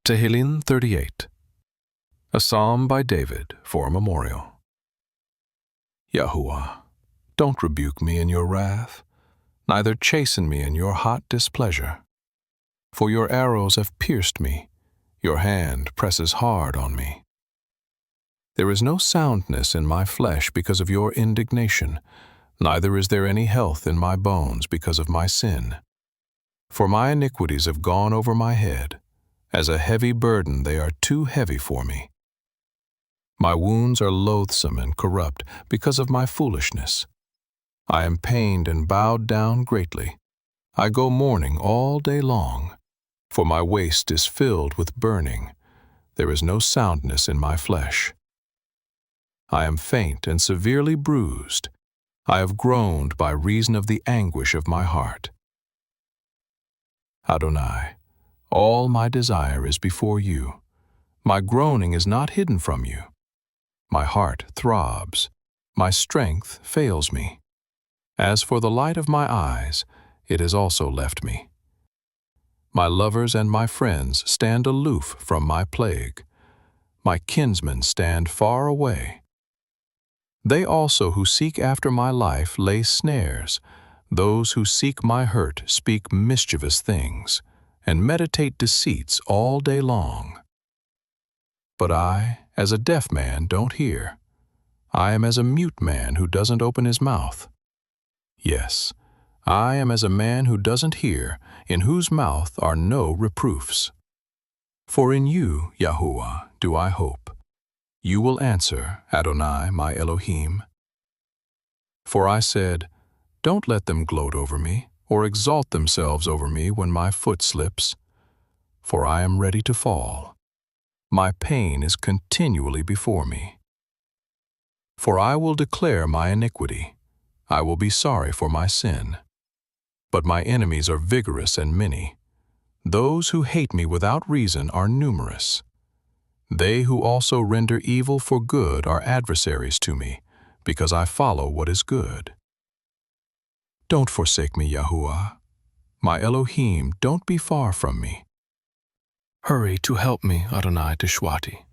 Tehillim 38, a psalm by David for a memorial. Yahuwah, don't rebuke me in your wrath, neither chasten me in your hot displeasure. For your arrows have pierced me, your hand presses hard on me. There is no soundness in my flesh because of your indignation, neither is there any health in my bones because of my sin. For my iniquities have gone over my head. As a heavy burden they are too heavy for me. My wounds are loathsome and corrupt because of my foolishness. I am pained and bowed down greatly. I go mourning all day long, for my waist is filled with burning. There is no soundness in my flesh. I am faint and severely bruised. I have groaned by reason of the anguish of my heart. Adonai, all my desire is before you. My groaning is not hidden from you. My heart throbs. My strength fails me. As for the light of my eyes, it has also left me. My lovers and my friends stand aloof from my plague. My kinsmen stand far away. They also who seek after my life lay snares. Those who seek my hurt speak mischievous things, and meditate deceits all day long. But I, as a deaf man, don't hear. I am as a mute man who doesn't open his mouth. Yes, I am as a man who doesn't hear, in whose mouth are no reproofs. For in you, Yahuwah, do I hope. You will answer, Adonai, my Elohim. For I said, don't let them gloat over me, or exalt themselves over me when my foot slips. For I am ready to fall. My pain is continually before me. For I will declare my iniquity. I will be sorry for my sin. But my enemies are vigorous and many. Those who hate me without reason are numerous. They who also render evil for good are adversaries to me, because I follow what is good. Don't forsake me, Yahuwah. My Elohim, don't be far from me. Hurry to help me, Adonai Teshwati.